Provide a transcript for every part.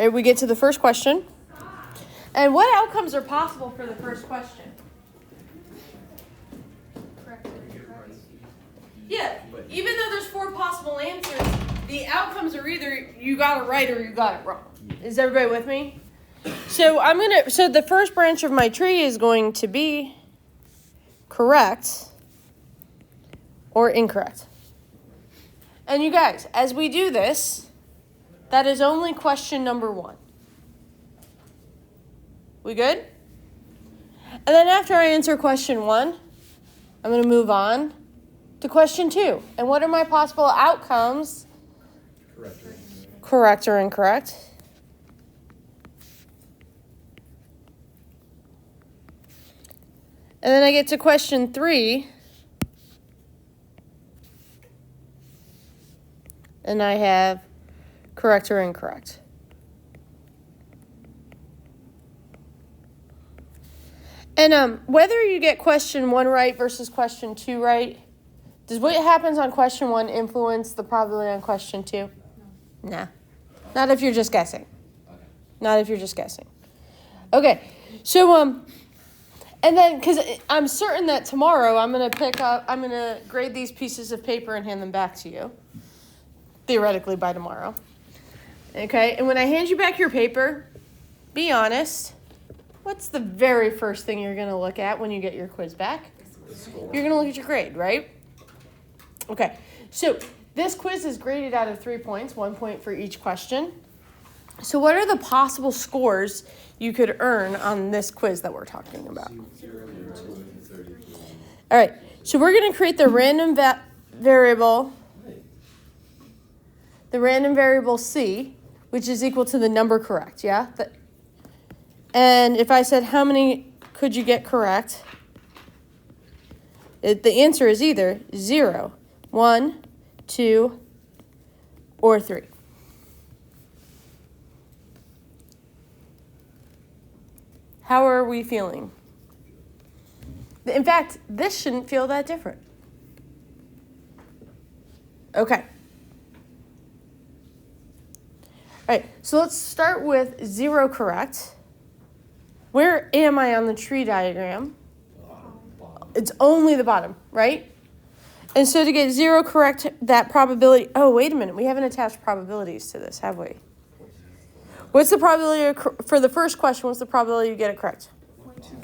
Okay, we get to the first question. And what outcomes are possible for the first question? Yeah, even though there's 4 possible answers, the outcomes are either you got it right or you got it wrong. Is everybody with me? So the first branch of my tree is going to be correct or incorrect. And you guys, as we do this, that is only question number 1. We good? And then after I answer question 1, I'm going to move on to question 2. And what are my possible outcomes? Correct or incorrect. And then I get to question 3. And I have correct or incorrect. And whether you get question 1 right versus question 2 right, does what happens on question 1 influence the probability on question 2? No. Nah. Not if you're just guessing. Not if you're just guessing. Okay. So, and then, because I'm certain that tomorrow I'm going to grade these pieces of paper and hand them back to you. Theoretically by tomorrow. Okay? And when I hand you back your paper, be honest. What's the very first thing you're going to look at when you get your quiz back? You're going to look at your grade, right? Okay. So this quiz is graded out of 3 points, 1 point for each question. So what are the possible scores you could earn on this quiz that we're talking about? All right. So we're going to create the random variable C, which is equal to the number correct, yeah? And if I said how many could you get correct, the answer is either 0, 1, 2, or 3. How are we feeling? In fact, this shouldn't feel that different. Okay. All right, so let's start with 0 correct. Where am I on the tree diagram? It's only the bottom, right? And so to get 0 correct, that probability... Oh, wait a minute. We haven't attached probabilities to this, have we? What's the probability... For the first question, what's the probability you get it correct? 0.25.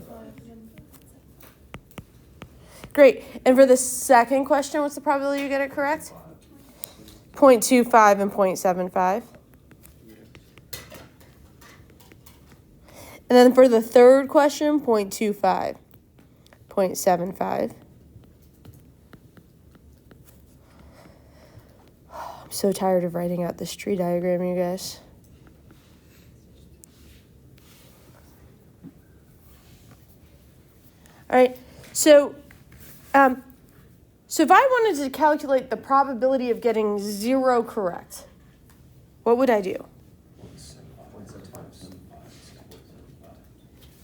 Great. And for the second question, what's the probability you get it correct? 0.25 and 0.75. And then for the third question, 0.25, 0.75. I'm so tired of writing out this tree diagram, you guys. All right, so if I wanted to calculate the probability of getting 0 correct, what would I do?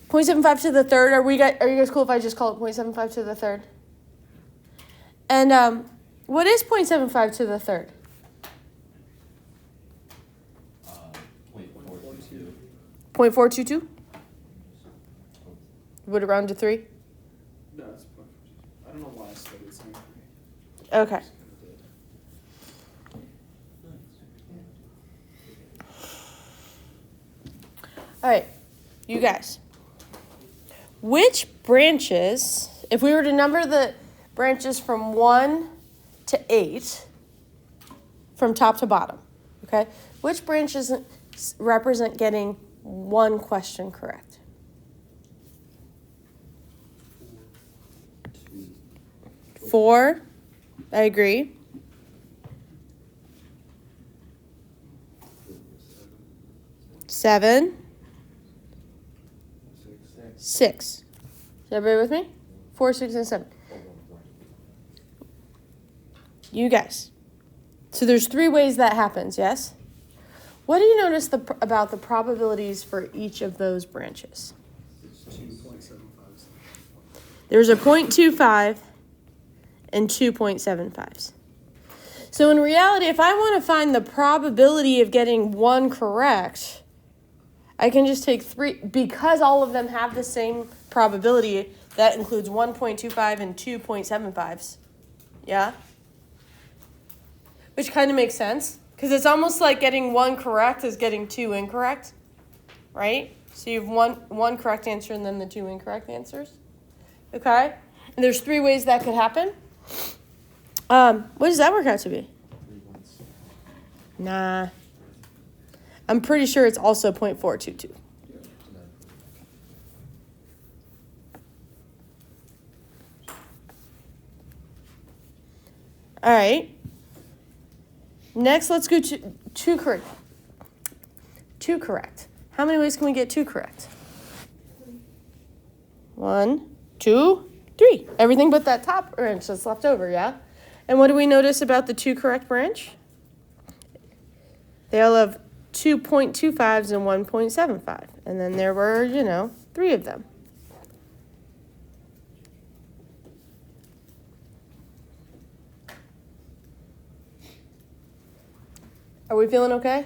0.75 to the third. Are you guys cool if I just call it 0.75 to the third? And what is 0.75 to the third? 0.422. 0.422? Would it round to 3? No, it's 0.422. I don't know why I started saying 3. Okay. All right, you guys. Which branches, if we were to number the branches from 1 to 8, from top to bottom, okay, which branches represent getting 1 question correct? 4, I agree. 7. 6. Is everybody with me? 4, 6, and 7. You guys. So there's 3 ways that happens, yes? What do you notice about the probabilities for each of those branches? 2.75. There's a 0.25 and 2.75s. So in reality, if I want to find the probability of getting 1 correct, I can just take 3, because all of them have the same probability, that includes 1.25 and 2.75s. Yeah? Which kind of makes sense, because it's almost like getting 1 correct is getting 2 incorrect, right? So you have one correct answer and then the 2 incorrect answers. Okay? And there's 3 ways that could happen. What does that work out to be? 3 ones. Nah. I'm pretty sure it's also 0.422. All right. Next, let's go to 2 correct. 2 correct. How many ways can we get 2 correct? 1, 2, 3. Everything but that top branch that's left over, yeah? And what do we notice about the 2 correct branch? They all have 2.25s and 1.75. And then there were, 3 of them. Are we feeling okay?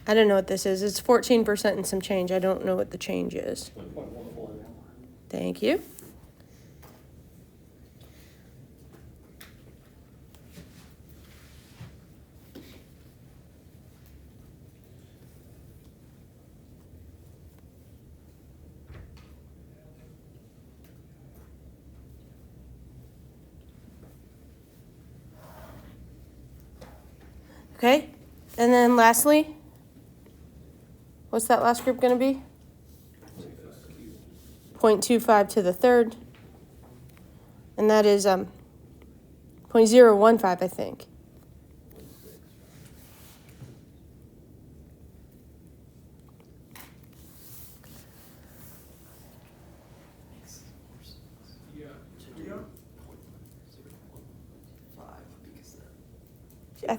I don't know what this is. It's 14% and some change. I don't know what the change is. Thank you. Okay, and then lastly, what's that last group going to be? 0.25 to the third. And that is 0.015, I think. Yeah.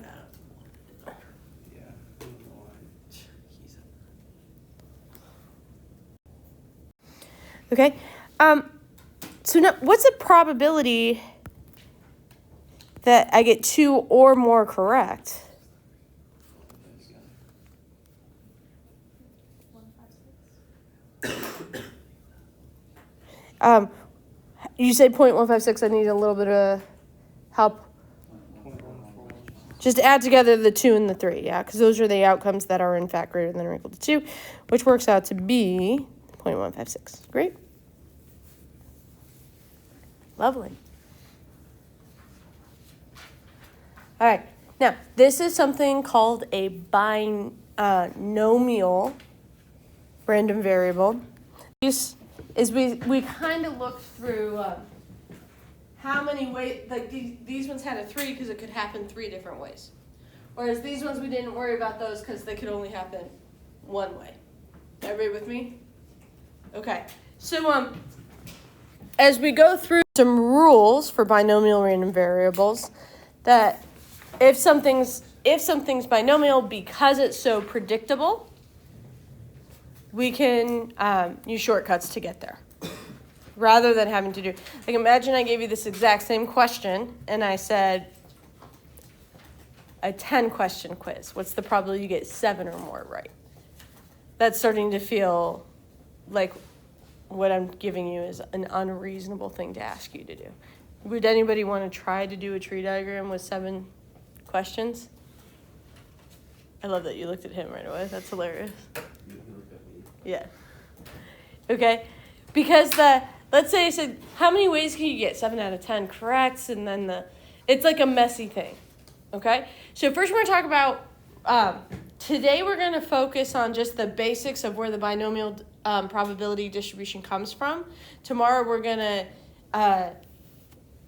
Okay. So now, what's the probability that I get 2 or more correct? You said 0.156. I need a little bit of help. Just add together the 2 and the 3, yeah? Because those are the outcomes that are in fact greater than or equal to 2, which works out to be 0.156. Great. Lovely. All right. Now, this is something called a binomial random variable. This is we kind of looked through how many ways, like these ones had a 3 because it could happen 3 different ways. Whereas these ones, we didn't worry about those because they could only happen 1 way. Everybody with me? Okay. So as we go through some rules for binomial random variables, that if something's binomial because it's so predictable, we can use shortcuts to get there, rather than having to do. Like, imagine I gave you this exact same question and I said a 10-question quiz. What's the probability you get 7 or more right? That's starting to feel like what I'm giving you is an unreasonable thing to ask you to do. Would anybody want to try to do a tree diagram with 7 questions? I love that you looked at him right away. That's hilarious. Yeah. Okay. Because let's say I said, how many ways can you get 7 out of 10 correct? And then it's like a messy thing. Okay. So first we're going to talk about, today we're going to focus on just the basics of where the binomial probability distribution comes from. Tomorrow we're going to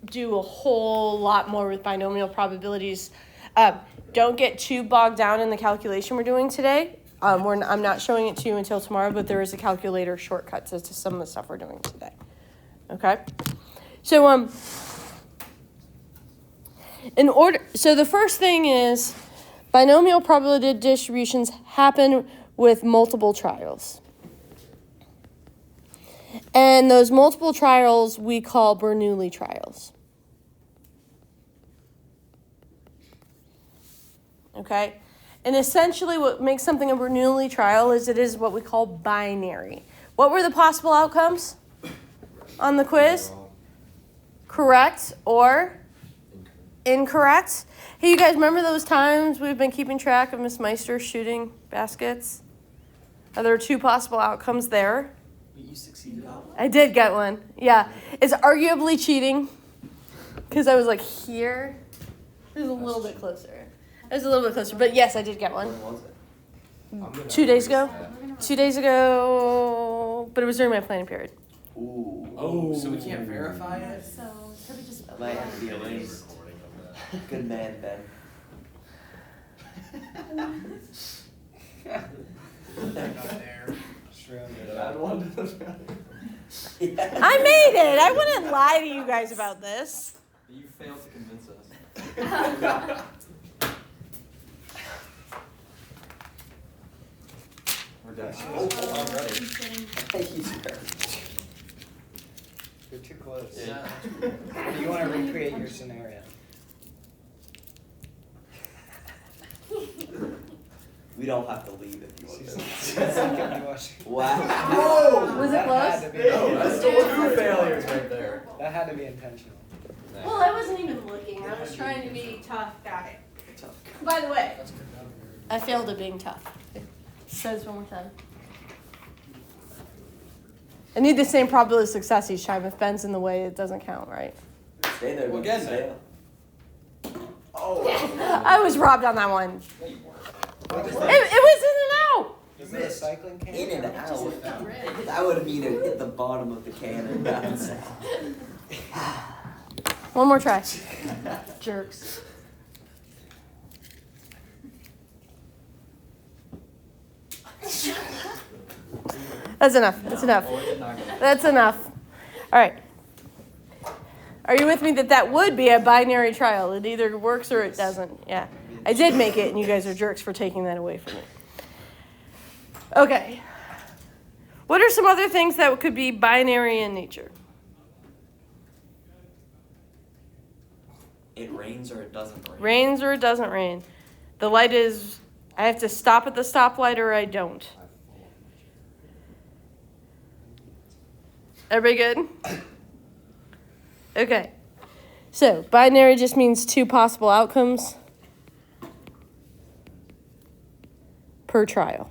do a whole lot more with binomial probabilities. Don't get too bogged down in the calculation we're doing today. I'm not showing it to you until tomorrow, but there is a calculator shortcuts as to some of the stuff we're doing today. Okay? So so the first thing is binomial probability distributions happen with multiple trials. And those multiple trials we call Bernoulli trials. Okay? And essentially what makes something a Bernoulli trial is it is what we call binary. What were the possible outcomes on the quiz? Correct or incorrect. Hey, you guys remember those times we've been keeping track of Miss Meister shooting baskets? Are there 2 possible outcomes there? You succeeded. I did get one. Yeah. It's arguably cheating because I was like here. It was a little bit closer. It was a little bit closer. But yes, I did get one. When was it? 2 days ago. 2 days ago. But it was during my planning period. Ooh. Oh, so we can't verify it? So, could we just... That might have to be erased. Good man, Ben. Bad one. I made it. I wouldn't lie to you guys about this. You failed to convince us. We're done. Oh, I'm ready. You're too close. Yeah. Do you want to recreate your scenario? We don't have to leave if you want She's to. secretly watching. Wow. Whoa! Was it That close? had to be No, that's still 2 failures right there. That had to be intentional. Well, I wasn't even looking. I was trying to be a tough guy. By the way, I failed at being tough. Say this one more time. I need the same probability of success each time. If Ben's in the way, it doesn't count, right? Stay there. Well, we again, can stay. Oh. I was robbed on that one. No, you weren't. What is It that? was in and out. Is that a cycling can? In and out. That would mean it hit the bottom of the can and bounced. One more try. Jerks. That's enough. That's enough. Oh, it did not go. That's enough. All right. Are you with me that would be a binary trial? It either works or it doesn't. Yeah. I did make it, and you guys are jerks for taking that away from me. Okay. What are some other things that could be binary in nature? It rains or it doesn't rain. Rains or it doesn't rain. The light is, I have to stop at the stoplight or I don't. Everybody good? Okay. So, binary just means 2 possible outcomes per trial.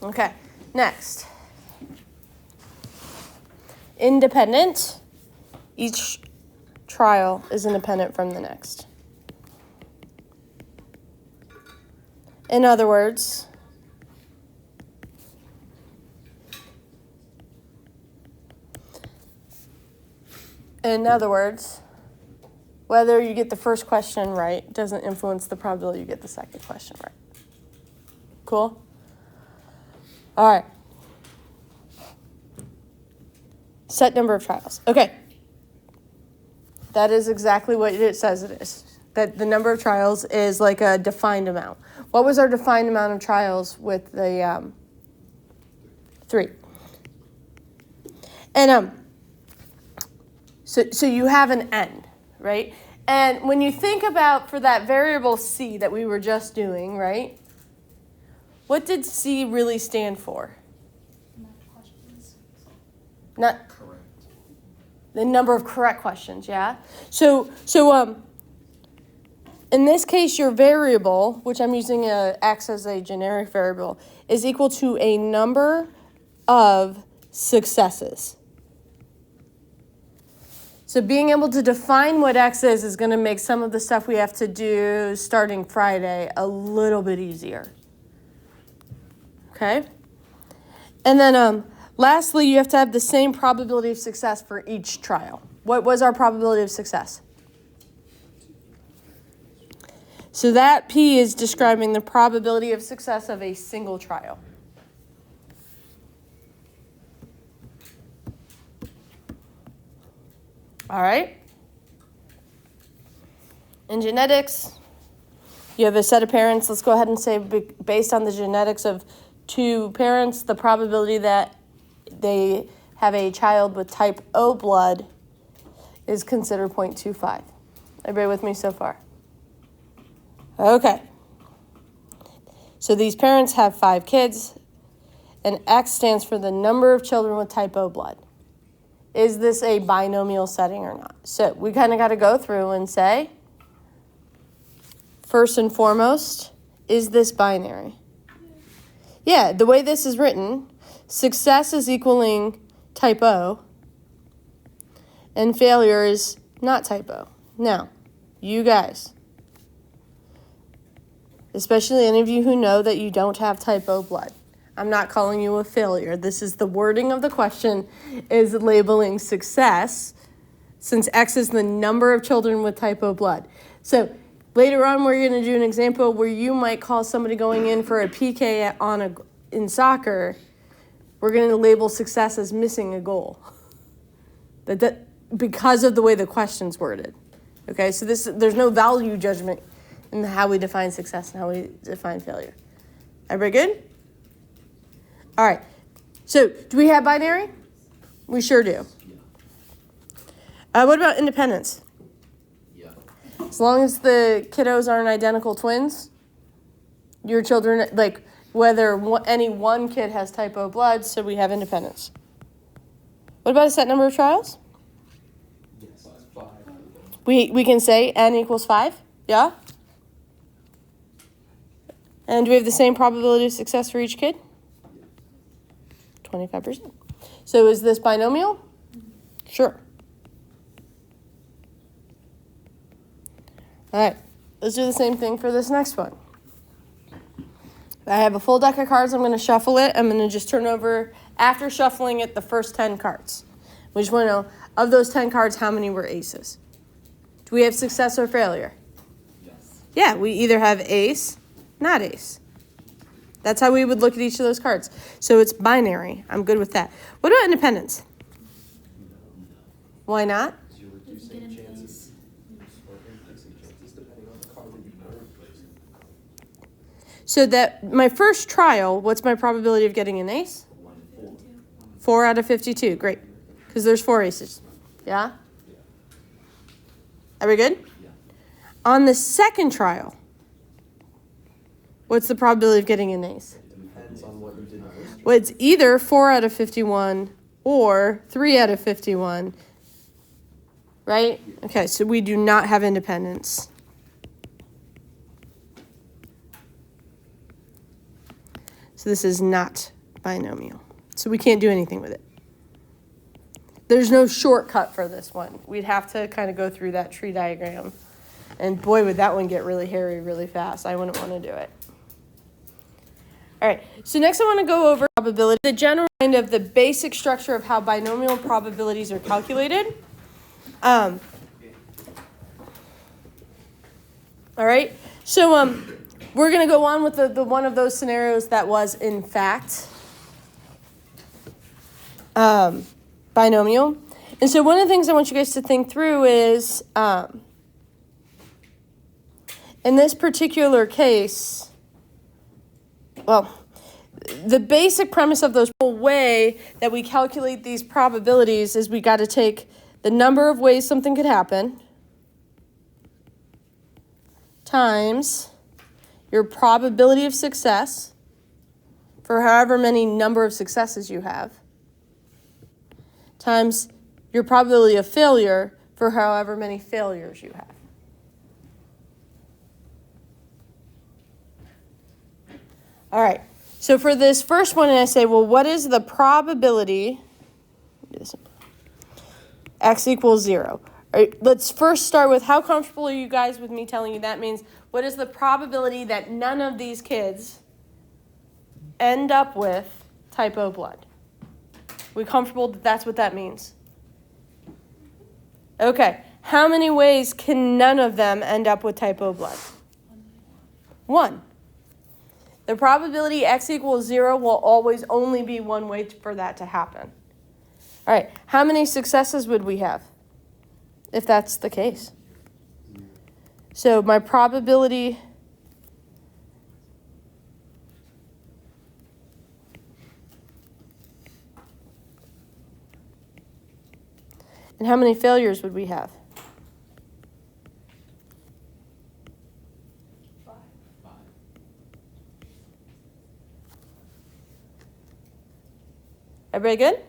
Okay, next. Independent. Each trial is independent from the next. In other words, whether you get the first question right doesn't influence the probability you get the second question right. Cool? All right. Set number of trials. Okay. That is exactly what it says it is. That the number of trials is like a defined amount. What was our defined amount of trials with the 3? And so you have an n, right? And when you think about for that variable c that we were just doing, right? What did c really stand for? Not Correct. the number of correct questions, yeah? So in this case, your variable, which I'm using x as a generic variable, is equal to a number of successes. So being able to define what x is going to make some of the stuff we have to do starting Friday a little bit easier. Okay? And then lastly, you have to have the same probability of success for each trial. What was our probability of success? So that P is describing the probability of success of a single trial. All right? In genetics, you have a set of parents. Let's go ahead and say based on the genetics of 2 parents, the probability that they have a child with type O blood is considered 0.25. Everybody with me so far? Okay. So these parents have 5 kids, and X stands for the number of children with type O blood. Is this a binomial setting or not? So we kind of got to go through and say, first and foremost, is this binary? Yeah, the way this is written, success is equaling type O, and failure is not type O. Now, you guys, especially any of you who know that you don't have type O blood, I'm not calling you a failure. This is the wording of the question is labeling success, since X is the number of children with type O blood. So later on, we're going to do an example where you might call somebody going in for a PK in soccer. We're going to label success as missing a goal, because of the way the question's worded. Okay, so there's no value judgment in how we define success and how we define failure. Everybody good? All right. So do we have binary? We sure do. What about independence? Yeah. As long as the kiddos aren't identical twins, your children, like whether any one kid has type O blood, so we have independence. What about a set number of trials? Yes. 5. We can say n equals 5, yeah? And do we have the same probability of success for each kid? 25%. So is this binomial? Sure. All right, let's do the same thing for this next one. I have a full deck of cards. I'm going to shuffle it. I'm going to just turn over, after shuffling it, the first 10 cards. We just want to know, of those 10 cards, how many were aces? Do we have success or failure? Yes. Yeah, we either have ace, not ace. That's how we would look at each of those cards. So it's binary. I'm good with that. What about independence? Why not? You're reducing chances or increasing chances depending on the card that you pull. So that my first trial, what's my probability of getting an ace? 4 out of 52. Great. Because there's 4 aces. Yeah? Are we good? Yeah. On the second trial, what's the probability of getting an ace? It depends on what you did first. Well, it's either 4 out of 51 or 3 out of 51. Right? Okay, so we do not have independence. So this is not binomial. So we can't do anything with it. There's no shortcut for this one. We'd have to kind of go through that tree diagram. And boy, would that one get really hairy really fast. I wouldn't want to do it. All right, so next I want to go over probability, the general kind of the basic structure of how binomial probabilities are calculated. All right, so we're going to go on with the one of those scenarios that was, in fact, binomial. And so one of the things I want you guys to think through is, in this particular case, well, the basic premise of those way that we calculate these probabilities is we got to take the number of ways something could happen times your probability of success for however many number of successes you have times your probability of failure for however many failures you have. All right, so for this first one, I say, well, what is the probability? X equals 0. All right, let's first start with how comfortable are you guys with me telling you that means what is the probability that none of these kids end up with type O blood? We comfortable that that's what that means? Okay, how many ways can none of them end up with type O blood? 1. The probability X equals 0 will always only be one way for that to happen. All right, how many successes would we have if that's the case? So my probability and And how many failures would we have? 5. Everybody good?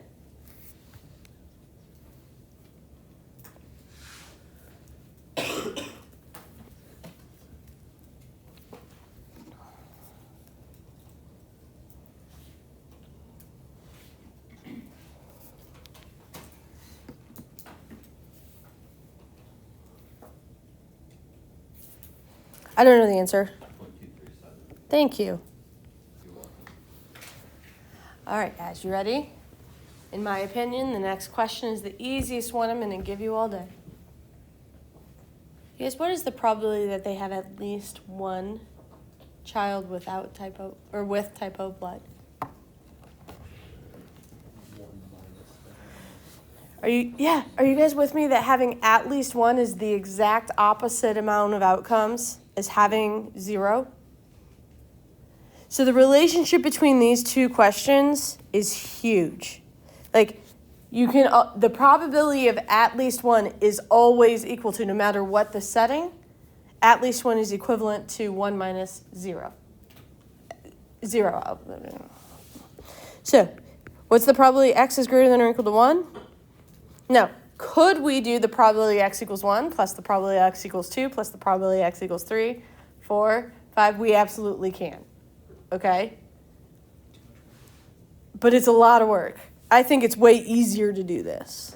I don't know the answer. Thank you. All right, guys, you ready? In my opinion, the next question is the easiest one I'm going to give you all day. You guys, what is the probability that they have at least one child without typo or with typo blood? Are you guys with me that having at least one is the exact opposite amount of outcomes as having 0? So the relationship between these two questions is huge. Like, you can the probability of at least one is always equal to, no matter what the setting, at least one is equivalent to 1 minus 0. 0. So, what's the probability x is greater than or equal to 1? Now, could we do the probability x equals 1 plus the probability x equals 2 plus the probability x equals 3, 4, 5? We absolutely can. Okay? But it's a lot of work. I think it's way easier to do this.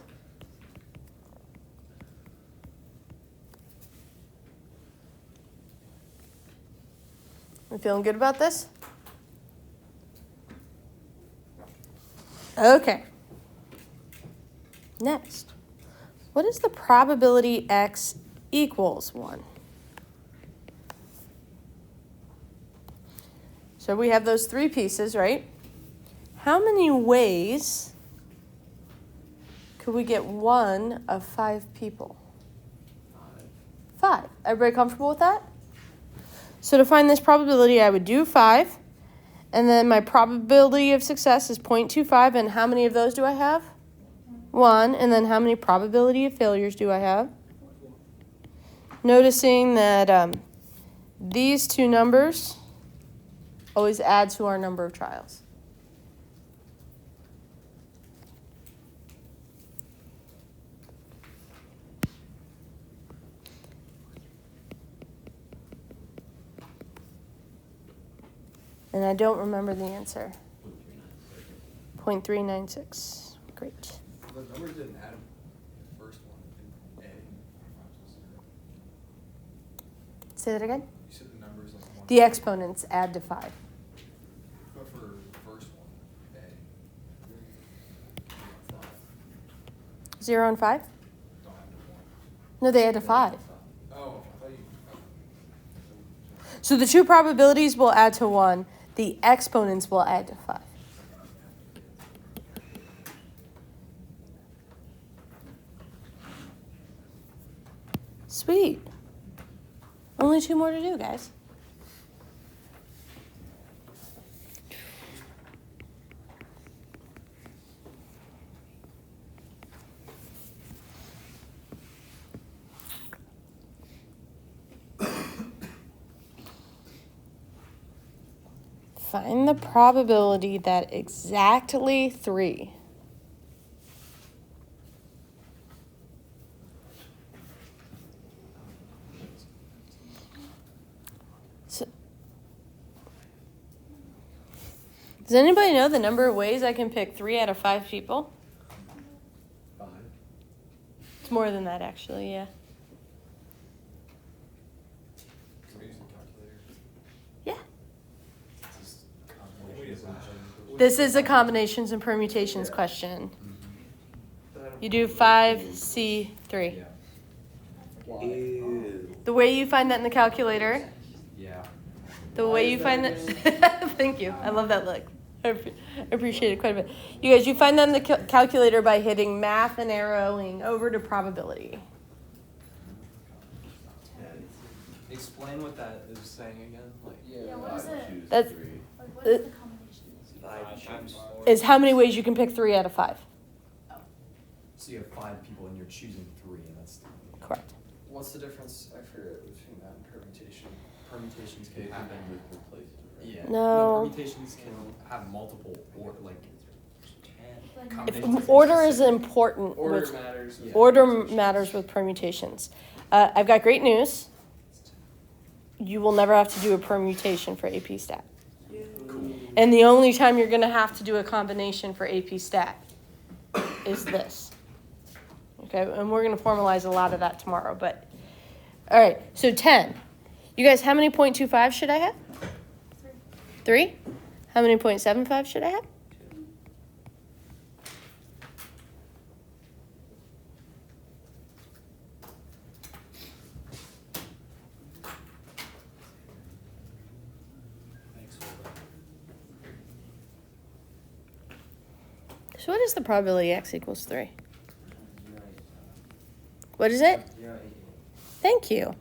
You feeling good about this? Okay. Next, what is the probability x equals 1? So we have those 3 pieces, right? How many ways could we get 1 of 5 people? 5. Everybody comfortable with that? So to find this probability, I would do 5. And then my probability of success is 0.25. And how many of those do I have? 1. And then how many probability of failures do I have? Noticing that these two numbers always add to our number of trials. And I don't remember the answer. 0.396. Great. The numbers didn't add the first one in A. Say that again? You said the numbers like 1. The exponents add to 5. But for the first one, A. 5. 0 and 5? Don't add to 1. No, they add to 5. Oh, I thought you. So the two probabilities will add to 1. The exponents will add to 5. Sweet. Only 2 more to do, guys. Find the probability that exactly 3. So, does anybody know the number of ways I can pick 3 out of 5 people? 5. It's more than that, actually, yeah. Can we use the calculator? Yeah. This is This is a combinations and permutations question. You do 5C3. Ew. The way you find that in the calculator, Yeah. the way you find that, thank you. I love that look. I appreciate it quite a bit. You guys, you find that in the calculator by hitting math and arrowing over to probability. Explain what that is saying again. Like, Yeah, what is it? That's Like, what is the combination? 5 times 4. is how many ways you can pick 3 out of 5. So you have 5 people in your you're choosing 3, and that's Correct. What's the difference, I forget, between that and permutation? permutations can happen. Yeah. No. Permutations can have multiple or like Like, combinations. If order is important Order with matters. Yeah. order matters with permutations. I've got great news. You will never have to do a permutation for AP Stat. And the only time you're going to have to do a combination for AP Stat is this. Okay, and we're going to formalize a lot of that tomorrow. But all right, so 10. You guys, how many 0.25 should I have? 3. How many 0.75 should I have? So what is the probability x equals 3? What is it? Thank you.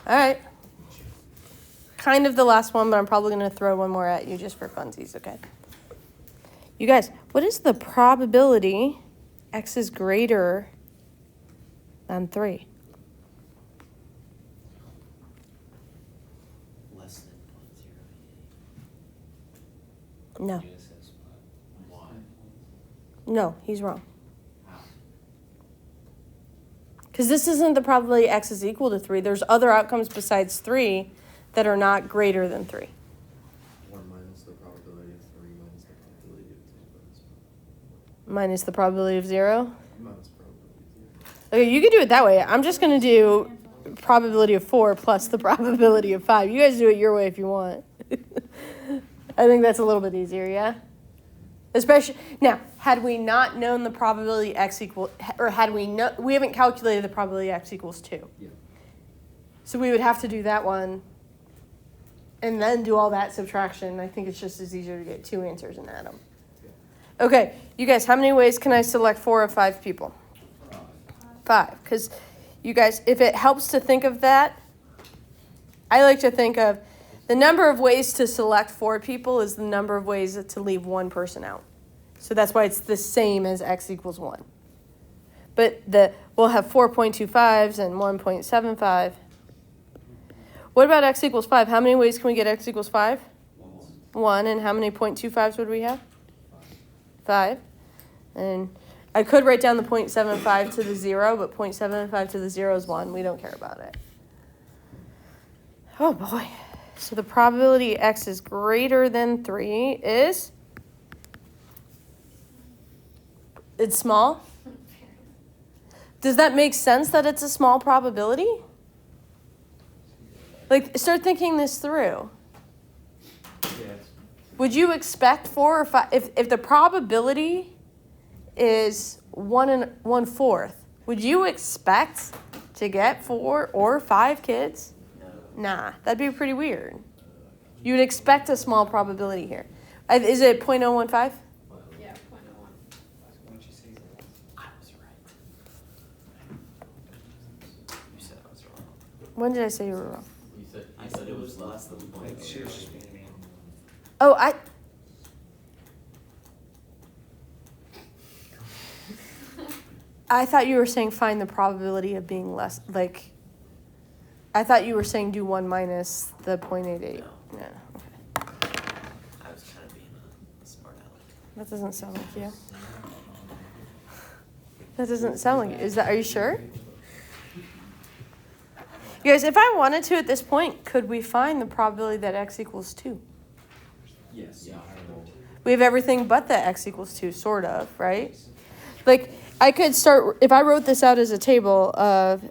All right. Kind of the last one, but I'm probably going to throw one more at you just for funsies, okay? You guys, what is the probability x is greater than 3? Less than 0.08. No. Unit says why? No, he's wrong. Because this isn't the probability x is equal to 3. There's other outcomes besides 3 that are not greater than 3. 1 minus the probability of 3 minus the probability of 2 Minus the probability of 0. minus probability of 0. Okay, you could do it that way. I'm just going to do probability of 4 plus the probability of 5. You guys do it your way if you want. I think that's a little bit easier, yeah? Especially, now, had we not known the probability x equal, or had we haven't calculated the probability x equals 2. Yeah. So we would have to do that one and then do all that subtraction. I think it's just as easier to get 2 answers and add them. Yeah. Okay, you guys, how many ways can I select 4 or 5 people? 5, because you guys, if it helps to think of that, I like to think of the number of ways to select 4 people is the number of ways to leave 1 person out. So that's why it's the same as x equals 1. But we'll have 4.25s and 1.75. What about x equals 5? How many ways can we get x equals 5? 1. And how many 0.25s would we have? 5. And I could write down the 0.75 to the 0, but 0.75 to the 0 is 1. We don't care about it. Oh, boy. So the probability x is greater than 3 is? It's small? Does that make sense that it's a small probability? Like, start thinking this through. Yes. Would you expect 4 or 5? If the probability is 1 1/4, would you expect to get 4 or 5 kids? Nah, that'd be pretty weird. You would expect a small probability here. Is it 0.015? Yeah, 0.01. Why don't you say that? I was right. You said I was wrong. When did I say you were wrong? I said it was less than Like, she was just being mean. Oh, I thought you were saying find the probability of being less, like, I thought you were saying do 1 minus the 0.88. No. Yeah, okay. I was kind of being a smart aleck. That doesn't sound like you. That doesn't sound like you. Are you sure? You guys, if I wanted to at this point, could we find the probability that x equals 2? Yes. Yeah. We have everything but the x equals 2, sort of, right? Like, I could start, if I wrote this out as a table of,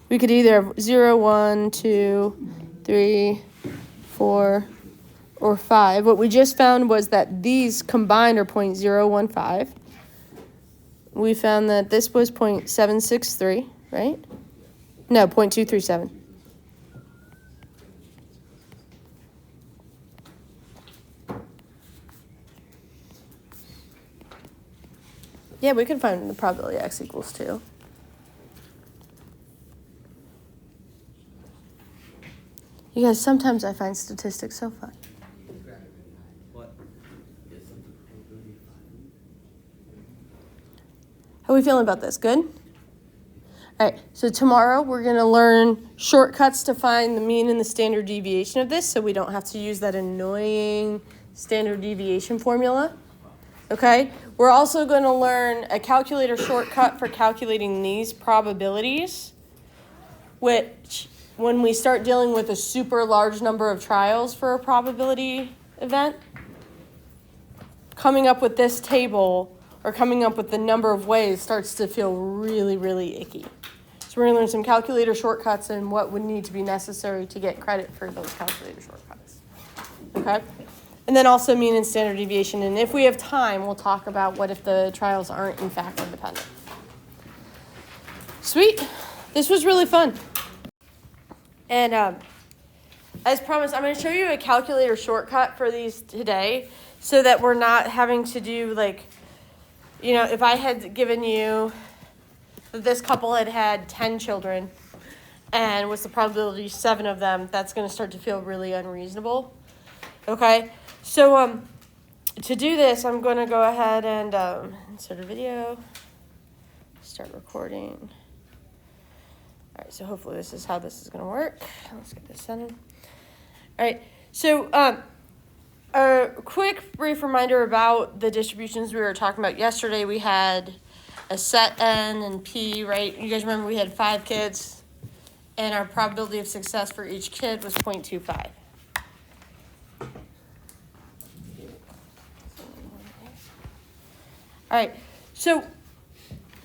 we could either have 0, 1, 2, 3, 4, or 5. What we just found was that these combined are 0.015. We found that this was 0.763, right? No, 0.237. Yeah, we can find the probability x equals 2. You guys, sometimes I find statistics so fun. What? How are we feeling about this? Good? All right, so tomorrow we're going to learn shortcuts to find the mean and the standard deviation of this so we don't have to use that annoying standard deviation formula. Okay? We're also going to learn a calculator shortcut for calculating these probabilities, which when we start dealing with a super large number of trials for a probability event, coming up with this table or coming up with the number of ways starts to feel really, really icky. So we're going to learn some calculator shortcuts and what would need to be necessary to get credit for those calculator shortcuts. Okay? And then also mean and standard deviation. And if we have time, we'll talk about what if the trials aren't in fact independent. Sweet. This was really fun. And as promised, I'm going to show you a calculator shortcut for these today so that we're not having to do if I had given you this couple had 10 children and what's the probability 7 of them, that's going to start to feel really unreasonable. Okay? So to do this, I'm going to go ahead and insert a video, start recording. All right, so hopefully this is how this is going to work. Let's get this sent in. All right, so a quick brief reminder about the distributions we were talking about yesterday. We had a set N and P, right? You guys remember we had 5 kids, and our probability of success for each kid was 0.25. All right, so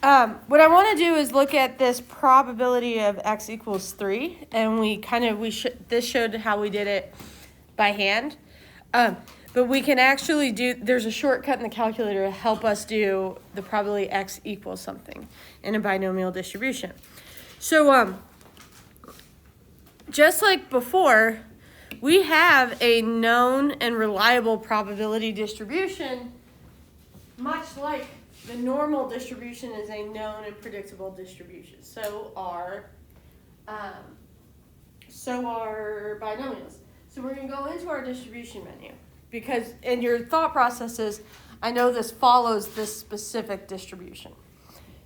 what I want to do is look at this probability of x equals 3, and this showed how we did it by hand, but we can actually there's a shortcut in the calculator to help us do the probability x equals something in a binomial distribution. So just like before, we have a known and reliable probability distribution, much like the normal distribution is a known and predictable distribution. So are binomials. So we're going to go into our distribution menu because in your thought process is, I know this follows this specific distribution.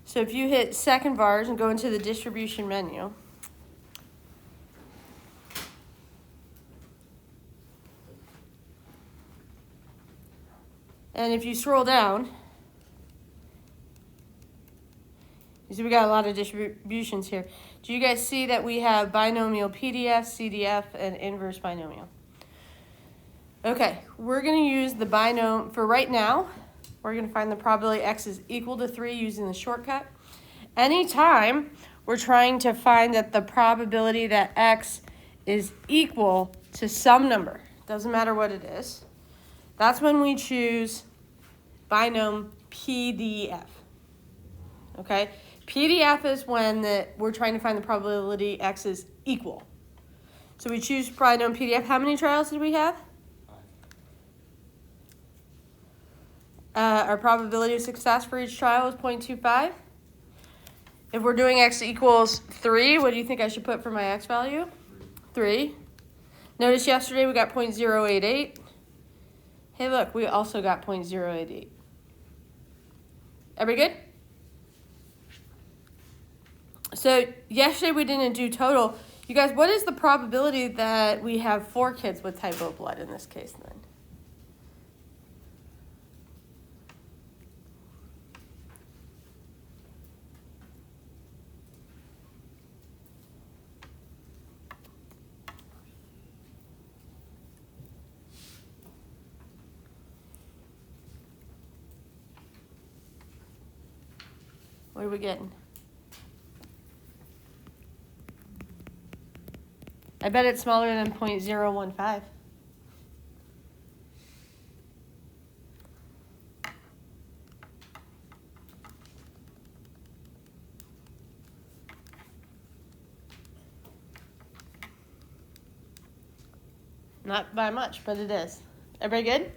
So if you hit second vars and go into the distribution menu, and if you scroll down, you see we got a lot of distributions here. Do you guys see that we have binomial PDF, CDF, and inverse binomial? Okay, we're going to use the binomial for right now. We're going to find the probability x is equal to 3 using the shortcut. Anytime we're trying to find that the probability that x is equal to some number, doesn't matter what it is, that's when we choose binom PDF. Okay? PDF is when we're trying to find the probability x is equal. So we choose binom PDF. How many trials did we have? 5. Our probability of success for each trial is 0.25. If we're doing x equals 3, what do you think I should put for my x value? 3. Notice yesterday we got 0.088. Hey, look, we also got 0.088. Everybody good? So yesterday we didn't do total. You guys, what is the probability that we have 4 kids with type O blood in this case then? What are we getting? I bet it's smaller than 0.015. Not by much, but it is. Everybody good?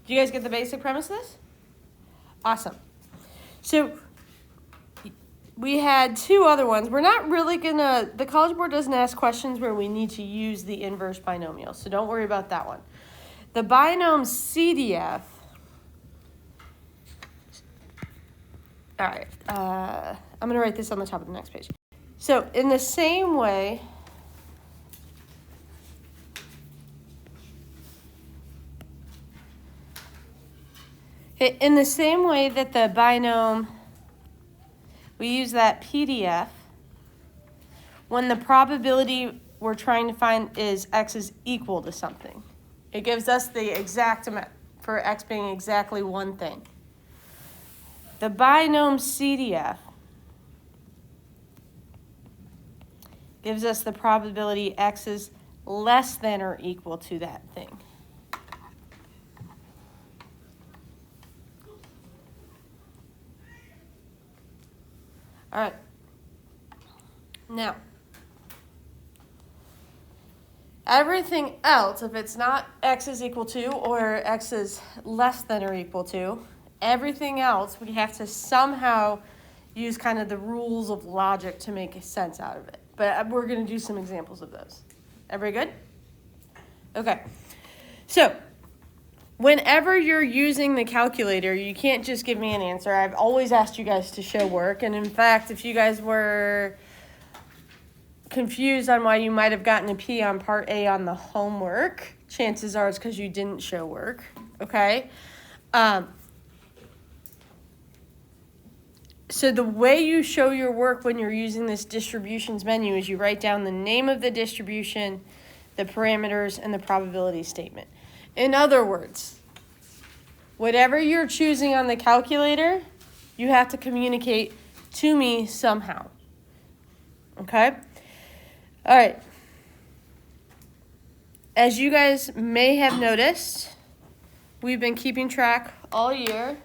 Do you guys get the basic premise of this? Awesome. So we had two other ones. We're not really gonna, the College Board doesn't ask questions where we need to use the inverse binomial, so don't worry about that one. The binom CDF, all right, I'm gonna write this on the top of the next page. So in the same way, that the binom, we use that PDF, when the probability we're trying to find is x is equal to something. It gives us the exact amount for x being exactly one thing. The binom CDF gives us the probability x is less than or equal to that thing. All right. Now, everything else, if it's not x is equal to or x is less than or equal to, everything else we have to somehow use kind of the rules of logic to make sense out of it. But we're going to do some examples of those. Everybody good? Okay. So, whenever you're using the calculator, you can't just give me an answer. I've always asked you guys to show work. And in fact, if you guys were confused on why you might have gotten a P on part A on the homework, chances are it's because you didn't show work. Okay? So the way you show your work when you're using this distributions menu is you write down the name of the distribution, the parameters, and the probability statement. In other words, whatever you're choosing on the calculator, you have to communicate to me somehow. Okay? All right. As you guys may have noticed, we've been keeping track all year.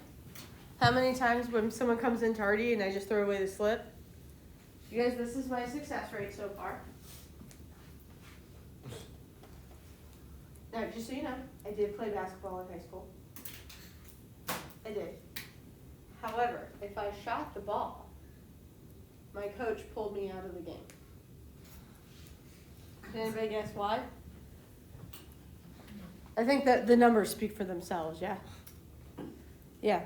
How many times when someone comes in tardy and I just throw away the slip? You guys, this is my success rate so far. Now, just so you know, I did play basketball in high school. I did. However, if I shot the ball, my coach pulled me out of the game. Can anybody guess why? I think that the numbers speak for themselves, yeah? Yeah.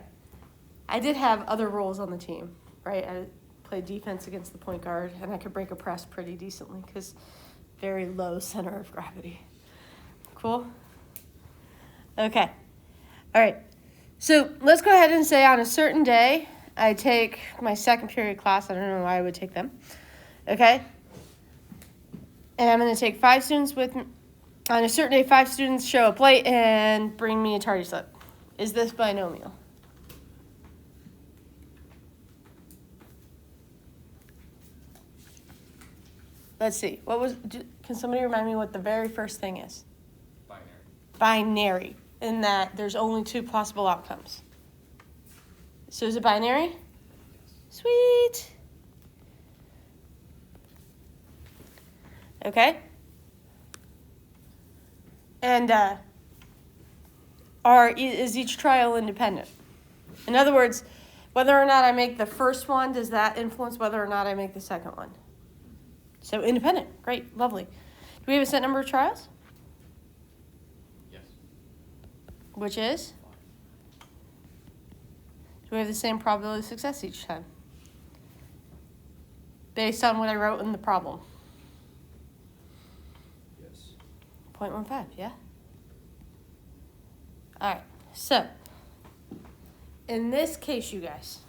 I did have other roles on the team, right? I played defense against the point guard, and I could break a press pretty decently because very low center of gravity. Cool? Okay. All right. So let's go ahead and say on a certain day, I take my second period class. I don't know why I would take them. Okay? And I'm going to take 5 students with me. On a certain day, 5 students show up late and bring me a tardy slip. Is this binomial? Let's see. Can somebody remind me what the very first thing is? Binary, in that there's only 2 possible outcomes. So is it binary? Sweet. Okay. And is each trial independent? In other words, whether or not I make the first one, does that influence whether or not I make the second one? So independent. Great. Lovely. Do we have a set number of trials? Which is? Do we have the same probability of success each time? Based on what I wrote in the problem. Yes. 0.15, yeah? All right, so in this case, you guys,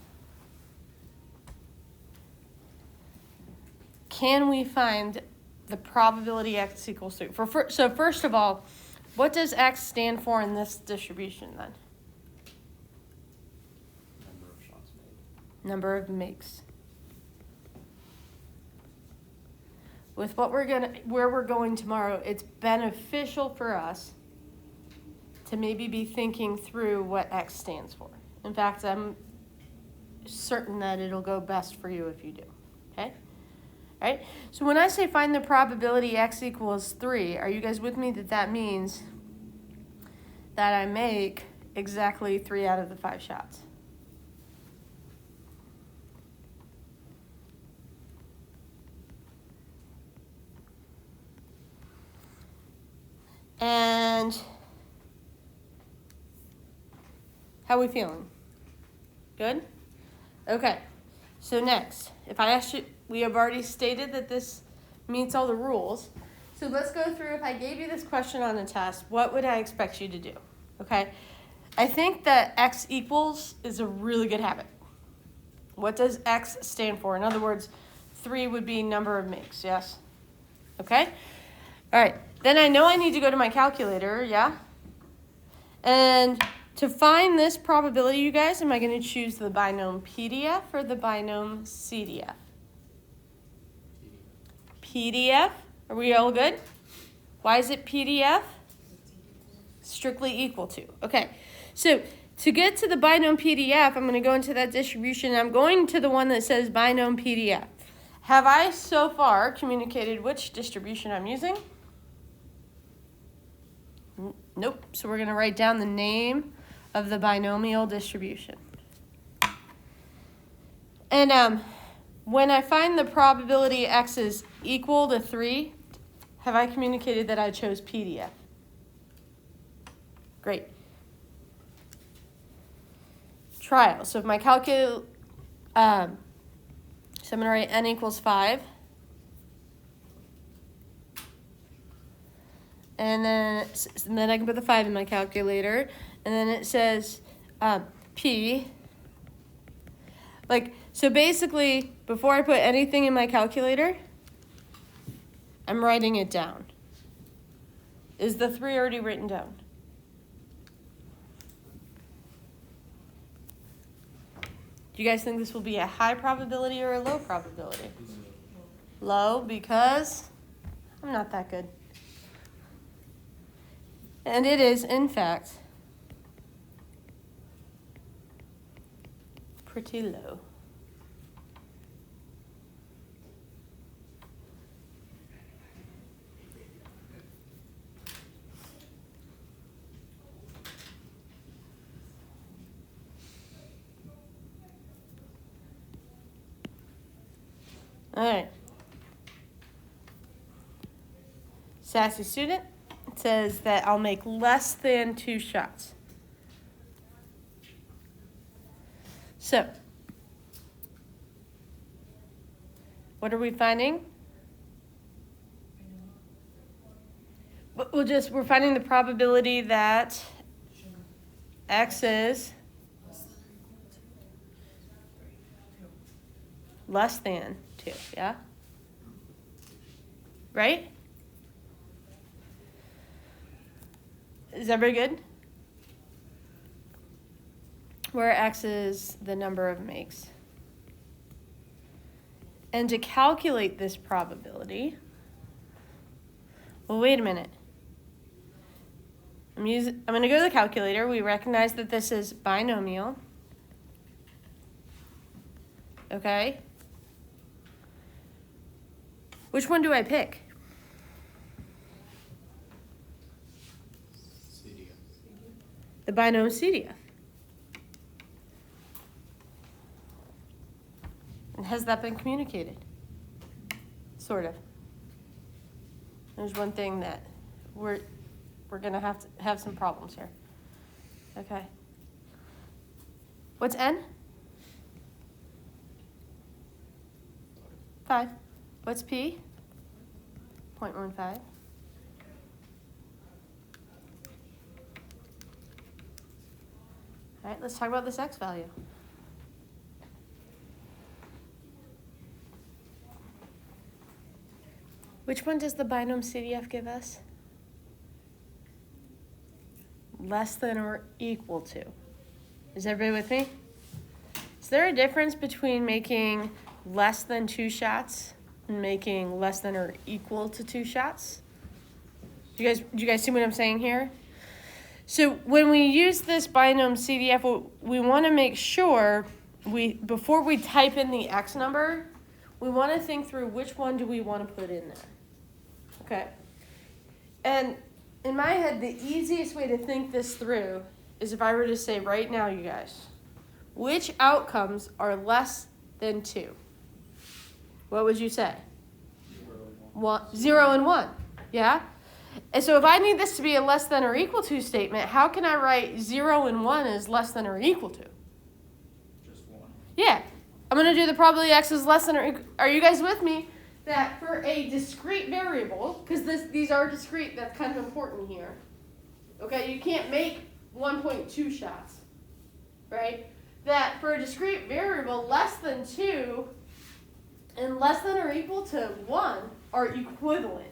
can we find the probability x equals 3? So first of all, what does x stand for in this distribution then? Number of shots made. Number of makes. With where we're going tomorrow, it's beneficial for us to maybe be thinking through what x stands for. In fact, I'm certain that it'll go best for you if you do. Okay? All right? So when I say find the probability x equals 3, are you guys with me that that means that I make exactly 3 out of the 5 shots? And how are we feeling? Good? Okay. So next, if I asked you, we have already stated that this meets all the rules. So let's go through, if I gave you this question on a test, what would I expect you to do? Okay? I think that x equals is a really good habit. What does x stand for? In other words, 3 would be number of makes, yes? Okay? All right. Then I know I need to go to my calculator, yeah? And to find this probability, you guys, am I going to choose the binom PDF or the binom CDF? PDF. Are we all good? Why is it PDF? Strictly equal to. Okay. So to get to the binom PDF, I'm going to go into that distribution. I'm going to the one that says binom PDF. Have I so far communicated which distribution I'm using? Nope. So we're going to write down the name of the binomial distribution. And when I find the probability x is equal to 3, have I communicated that I chose PDF? Great. Trial. So if my so I'm going to write n equals 5. And then I can put the 5 in my calculator. And then it says P. So basically, before I put anything in my calculator, I'm writing it down. Is the 3 already written down? Do you guys think this will be a high probability or a low probability? Low, because I'm not that good. And it is, in fact, pretty low. All right. Sassy student says that I'll make less than 2 shots. So, what are we finding? We're finding the probability that x is less than 2, yeah? Right? Is everybody good? Where x is the number of makes. And to calculate this probability, well, wait a minute. I'm going to go to the calculator. We recognize that this is binomial. Okay? Which one do I pick? CDF. The binom CDF. And has that been communicated? Sort of. There's one thing that we're going to have some problems here. Okay. What's n? 5. What's p? 0.15. All right, let's talk about this x value. Which one does the binom CDF give us? Less than or equal to. Is everybody with me? Is there a difference between making less than 2 shots and making less than or equal to 2 shots? Do you guys see what I'm saying here? So when we use this binom CDF, we want to make sure before we type in the x number, we want to think through which one do we want to put in there. Okay? And in my head, the easiest way to think this through is if I were to say right now, you guys, which outcomes are less than 2? What would you say? 0 and 1. Yeah? And so if I need this to be a less than or equal to statement, how can I write 0 and 1 as less than or equal to? Just 1. Yeah. I'm going to do the probability x is less than or equal. Are you guys with me? That for a discrete variable, because these are discrete, that's kind of important here. Okay, you can't make 1.2 shots, right? That for a discrete variable, less than 2 and less than or equal to 1 are equivalent.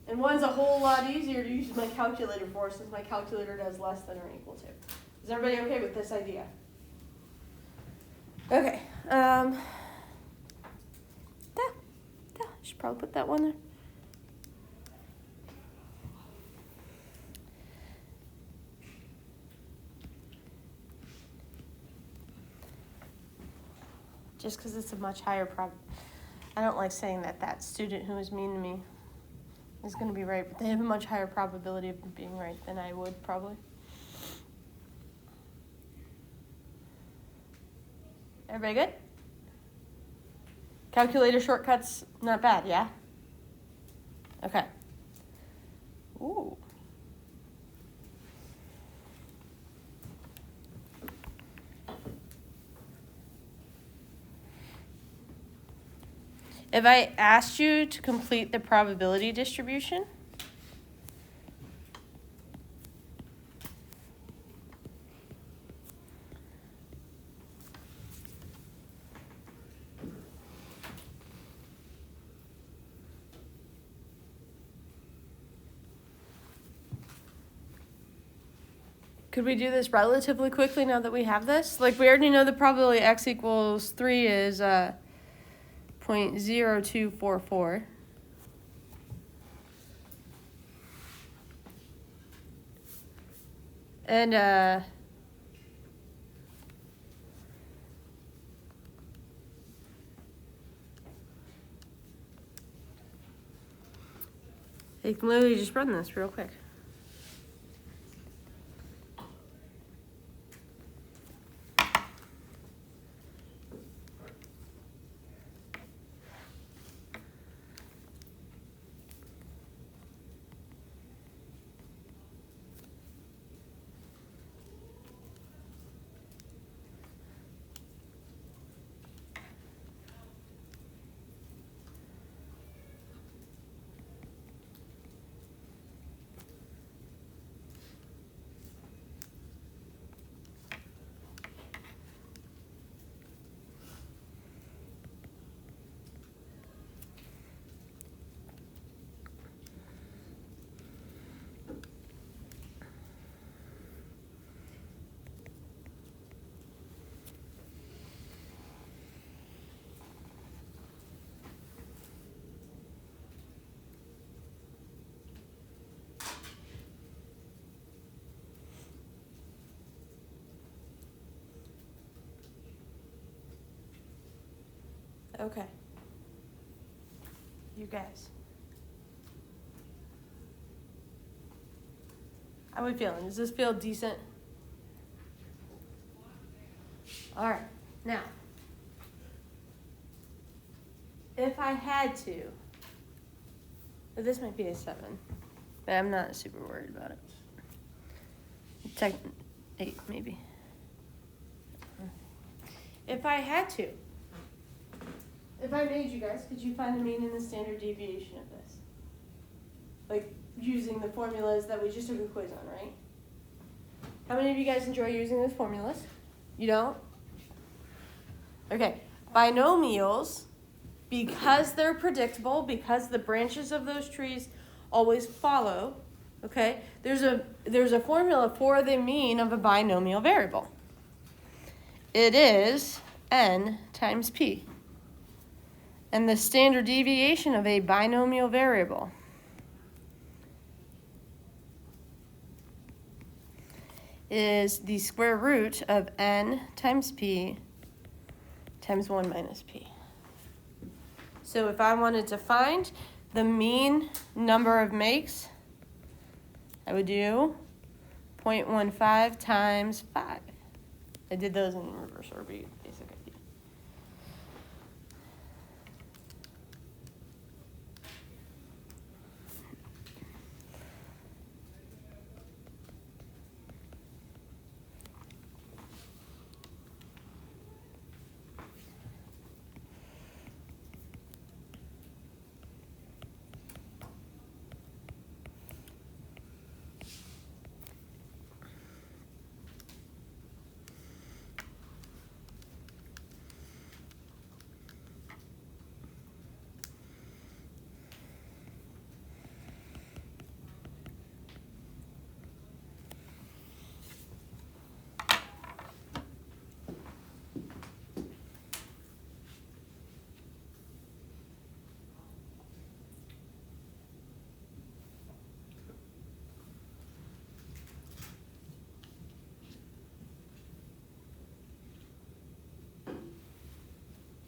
And 1's a whole lot easier to use my calculator for since my calculator does less than or equal to. Is everybody okay with this idea? Okay. I should probably put that one there. Just because it's a much higher I don't like saying that student who was mean to me is going to be right, but they have a much higher probability of being right than I would probably. Everybody good? Calculator shortcuts, not bad, yeah? Okay. Ooh. If I asked you to complete the probability distribution, could we do this relatively quickly now that we have this? Like, we already know the probability x equals 3 is 0.0244. And you can literally just run this real quick. Okay. You guys. How are we feeling? Does this feel decent? All right. Now, if I had to, this might be a 7, but I'm not super worried about it. 8, maybe. If I had to, if I made you guys, could you find the mean and the standard deviation of this? Like using the formulas that we just took a quiz on, right? How many of you guys enjoy using those formulas? You don't? Okay. Binomials, because they're predictable, because the branches of those trees always follow, okay, there's a formula for the mean of a binomial variable. It is n times p. And the standard deviation of a binomial variable is the square root of n times p times 1 minus p. So if I wanted to find the mean number of makes, I would do 0.15 times 5. I did those in reverse order, basic idea.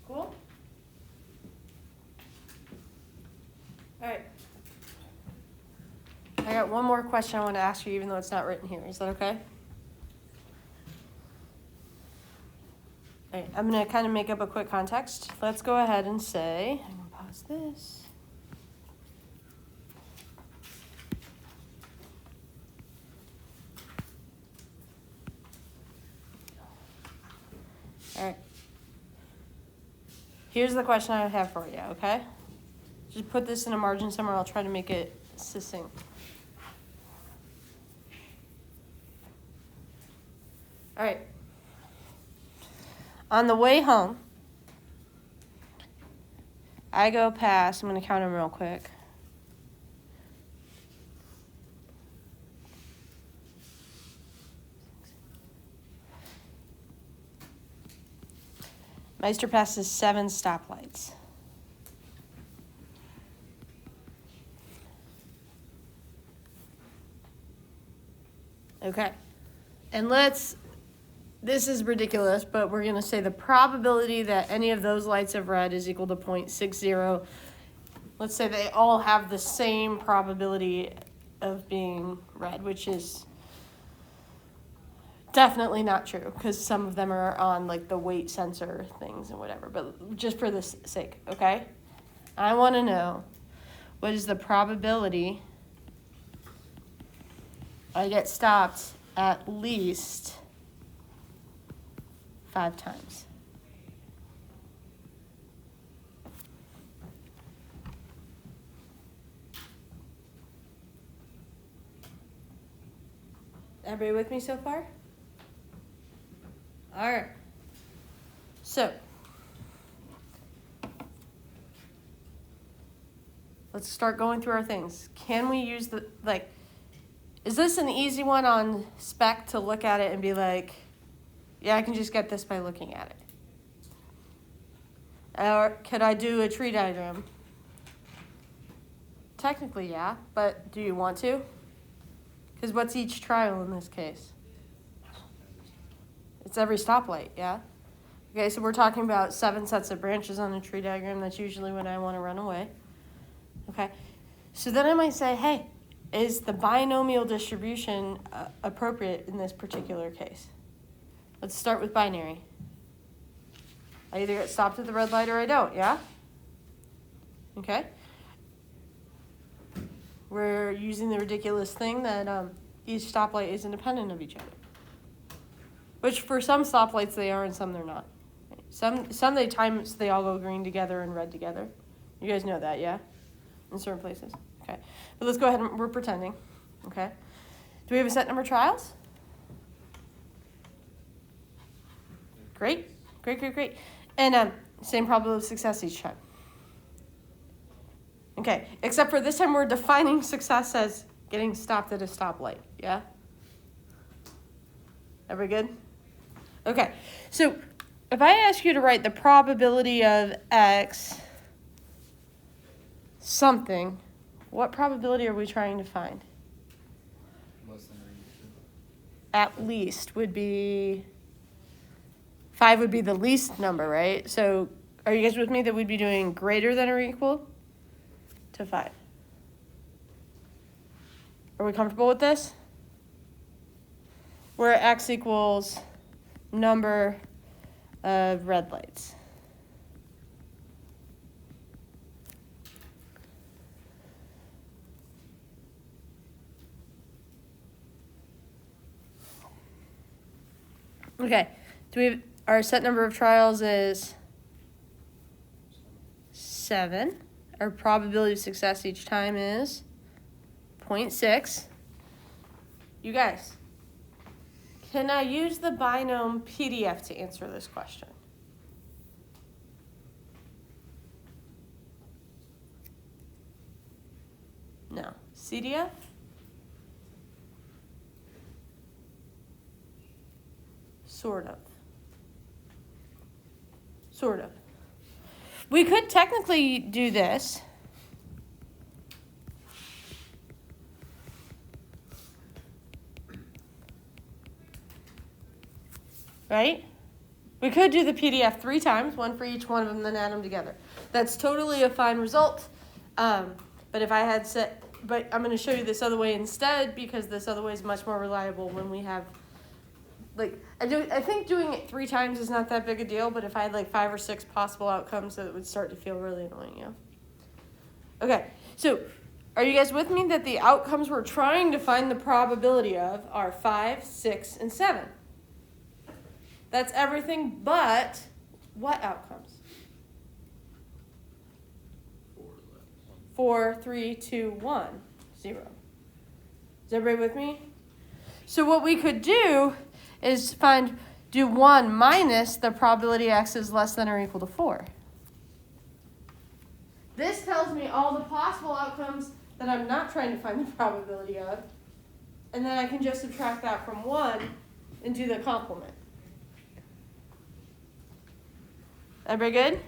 Cool? All right. I got one more question I want to ask you, even though it's not written here. Is that okay? All right, I'm going to kind of make up a quick context. Let's go ahead and say, I'm going to pause this. All right. Here's the question I have for you, okay? Just put this in a margin somewhere. I'll try to make it succinct. All right. On the way home, I go past, I'm going to count them real quick. Meister passes 7 stoplights. Okay. And this is ridiculous, but we're going to say the probability that any of those lights have red is equal to 0.60. Let's say they all have the same probability of being red, which is definitely not true because some of them are on like the weight sensor things and whatever, but just for this sake, okay? I want to know what is the probability I get stopped at least 5 times. Everybody with me so far? All right. So, let's start going through our things. Can we use is this an easy one on spec to look at it and be like, yeah, I can just get this by looking at it? Or could I do a tree diagram? Technically, yeah, but do you want to? Because what's each trial in this case? It's every stoplight, yeah? Okay, so we're talking about 7 sets of branches on a tree diagram. That's usually when I want to run away. Okay, so then I might say, hey, is the binomial distribution appropriate in this particular case? Let's start with binary. I either get stopped at the red light or I don't, yeah? Okay. We're using the ridiculous thing that each stoplight is independent of each other. Which for some stoplights they are and some they're not. Some they all go green together and red together. You guys know that, yeah? In certain places. Okay. But let's go ahead and we're pretending. Okay. Do we have a set number of trials? Great. Great. And same probability of success each time. Okay. Except for this time we're defining success as getting stopped at a stoplight. Yeah? Everybody good? Okay. So if I ask you to write the probability of X something, what probability are we trying to find? Less than or equal At least would be 5 would be the least number, right? So Are you guys with me that we'd be doing greater than or equal to 5? Are we comfortable with this? Where x equals number of red lights. Okay, do we have, our set number of trials is 7. Our probability of success each time is 0.6. You guys, can I use the binom PDF to answer this question? No. CDF? Sort of. Sort of. We could technically do this. Right? We could do the PDF 3 times, one for each one of them, then add them together. That's totally a fine result. But if I had set, but I'm going to show you this other way instead, because this other way is much more reliable when we have, like, I think doing it 3 times is not that big a deal, but if I had like 5 or 6 possible outcomes, it would start to feel really annoying, yeah? Okay, so are you guys with me that the outcomes we're trying to find the probability of are 5, 6, and 7? That's everything but what outcomes? 4, 3, 2, 1, 0. Is everybody with me? So what we could do is do 1 minus the probability x is less than or equal to 4. This tells me all the possible outcomes that I'm not trying to find the probability of, and then I can just subtract that from 1 and do the complement. Everybody good?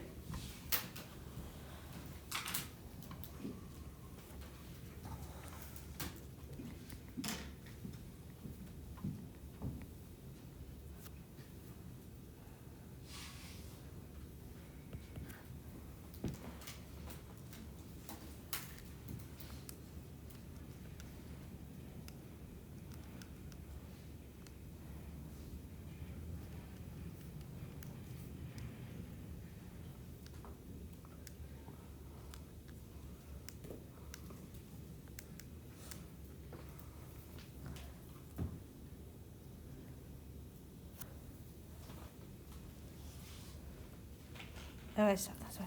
Oh, I stopped that way.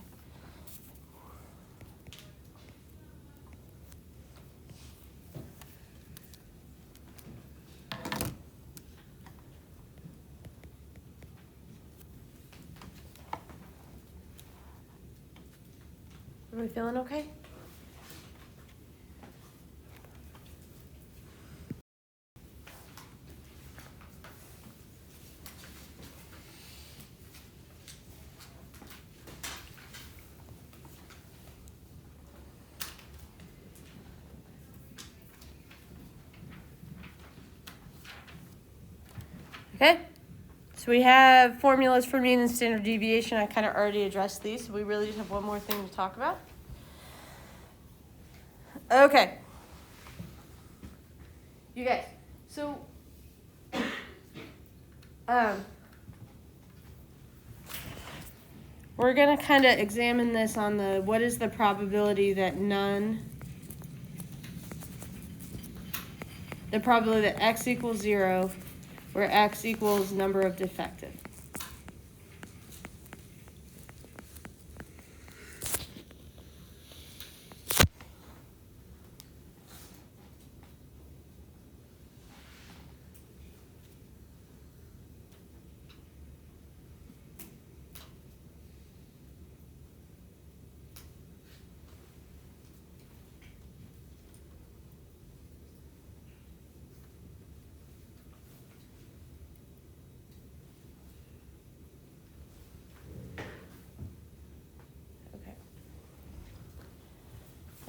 Are we feeling okay? Okay, so we have formulas for mean and standard deviation. I kind of already addressed these, so we really just have one more thing to talk about. Okay. You guys, so we're going to kind of examine this on the what is the probability that the probability that x equals 0, where x equals number of defective.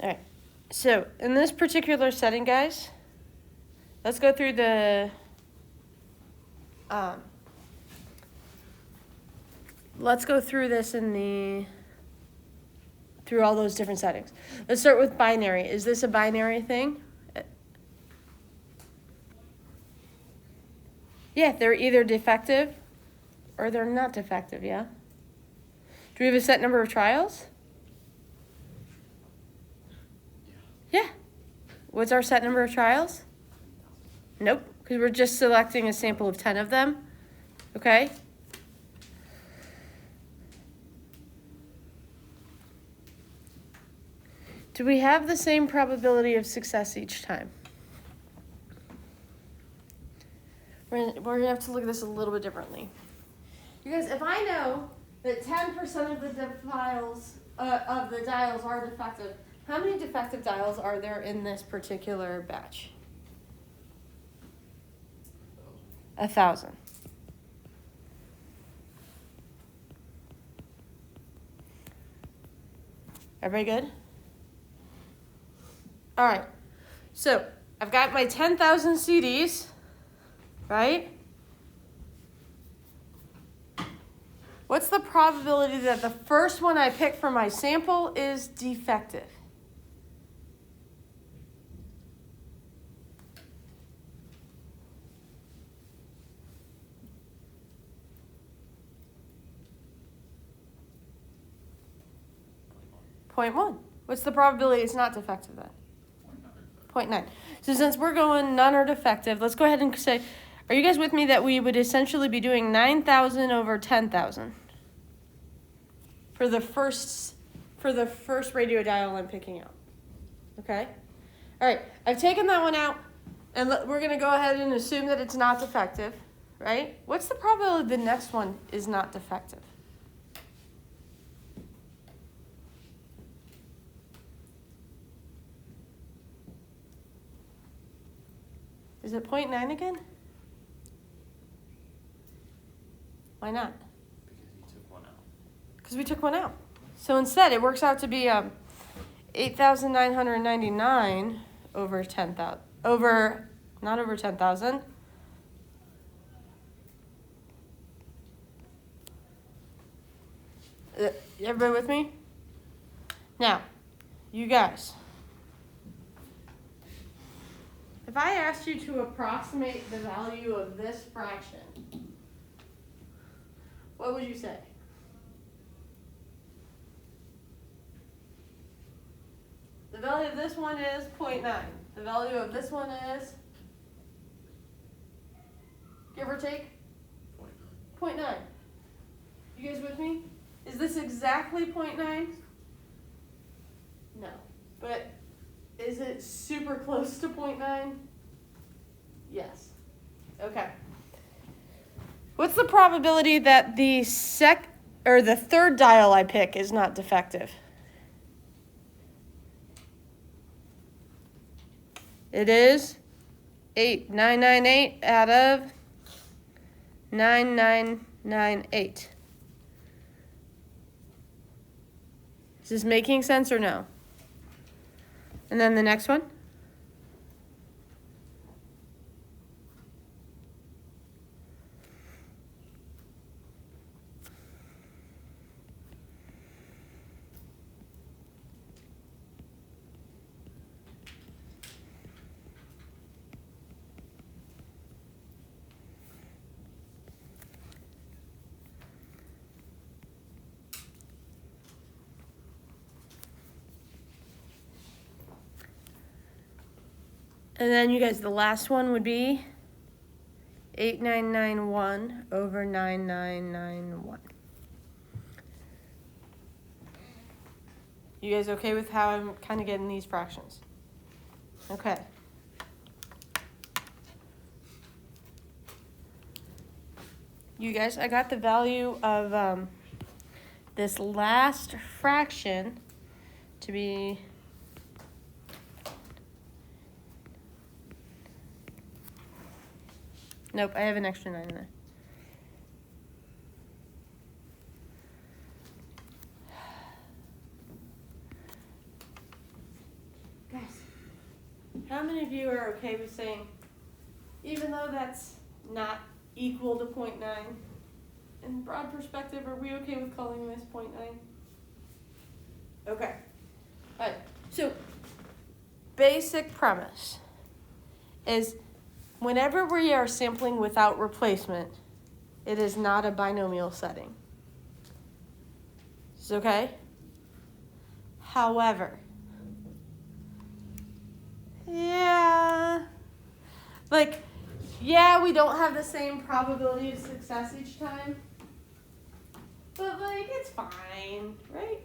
All right, so in this particular setting, guys, let's go through let's go through this through all those different settings. Let's start with binary. Is this a binary thing? Yeah, they're either defective or they're not defective, yeah? Do we have a set number of trials? Yeah. What's our set number of trials? Nope, because we're just selecting a sample of 10 of them. Okay? Do we have the same probability of success each time? We're gonna have to look at this a little bit differently. You guys, if I know that 10% of the dials are defective, how many defective dials are there in this particular batch? 1,000. Everybody good? All right. So I've got my 10,000 CDs, right? What's the probability that the first one I pick for my sample is defective? .1. What's the probability it's not defective then? 0.9. So since we're going none are defective, let's go ahead and say, are you guys with me that we would essentially be doing 9,000 over 10,000 for the first radio dial I'm picking out? Okay? All right, I've taken that one out, and we're going to go ahead and assume that it's not defective, right? What's the probability the next one is not defective? Is it 0.9 again? Why not? Because you took one out. Because we took one out. So instead, it works out to be 8,999 over 10,000. Not over 10,000. Everybody with me? Now, you guys. If I asked you to approximate the value of this fraction, what would you say? The value of this one is 0.9. The value of this one is, give or take, 0.9. You guys with me? Is this exactly 0.9? No. But is it super close to 0.9? Yes. Okay. What's the probability that the third dial I pick is not defective? It is 8,998 out of 9,998. Is this making sense or no? And then the next one. And then you guys, the last one would be 8,991 over 9,991. You guys okay with how I'm kind of getting these fractions? Okay. You guys, I got the value of this last fraction to be nope, I have an extra 9 in there. Guys, how many of you are okay with saying, even though that's not equal to 0.9, in broad perspective, are we okay with calling this 0.9? Okay. Alright, so basic premise is whenever we are sampling without replacement, it is not a binomial setting. Is this okay? However, yeah, we don't have the same probability of success each time, but it's fine, right?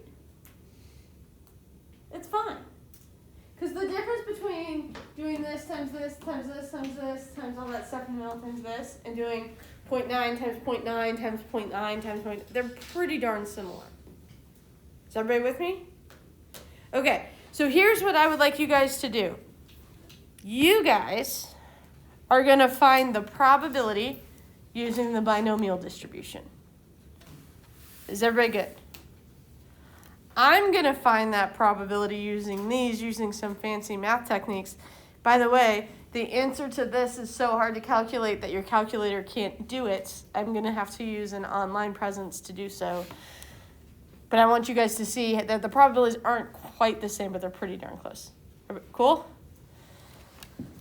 It's fine. Because the difference between doing this times this times this times this times all that stuff in the middle times this and doing 0.9 times 0.9 times 0.9 times 0.9, they're pretty darn similar. Is everybody with me? Okay, so here's what I would like you guys to do. You guys are going to find the probability using the binomial distribution. Is everybody good? I'm going to find that probability using some fancy math techniques. By the way, the answer to this is so hard to calculate that your calculator can't do it. I'm going to have to use an online presence to do so. But I want you guys to see that the probabilities aren't quite the same, but they're pretty darn close. Cool?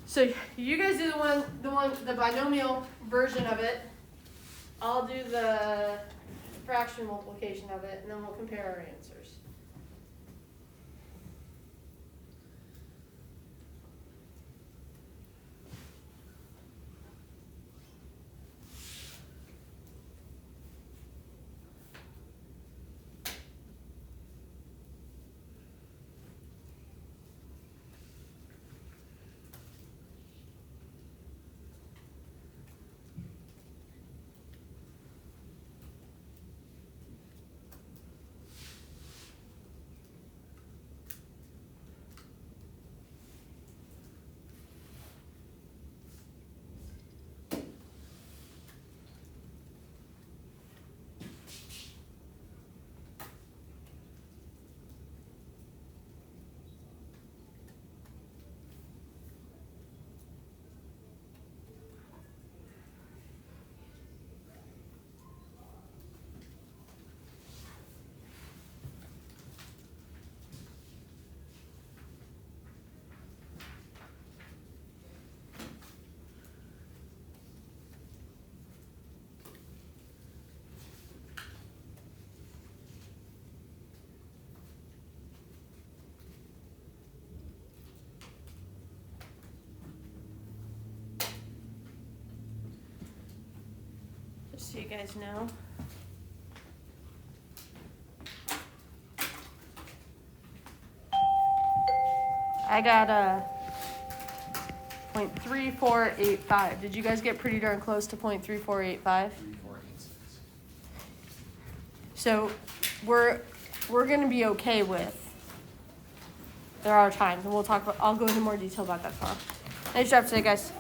So you guys do the binomial version of it. I'll do the fraction multiplication of it, and then we'll compare our answers. Just so you guys know. I got a 0.3485. Did you guys get pretty darn close to 0.3485? 3486. So we're gonna be okay with. There are times, and we'll talk about. I'll go into more detail about that tomorrow. Nice job today, guys.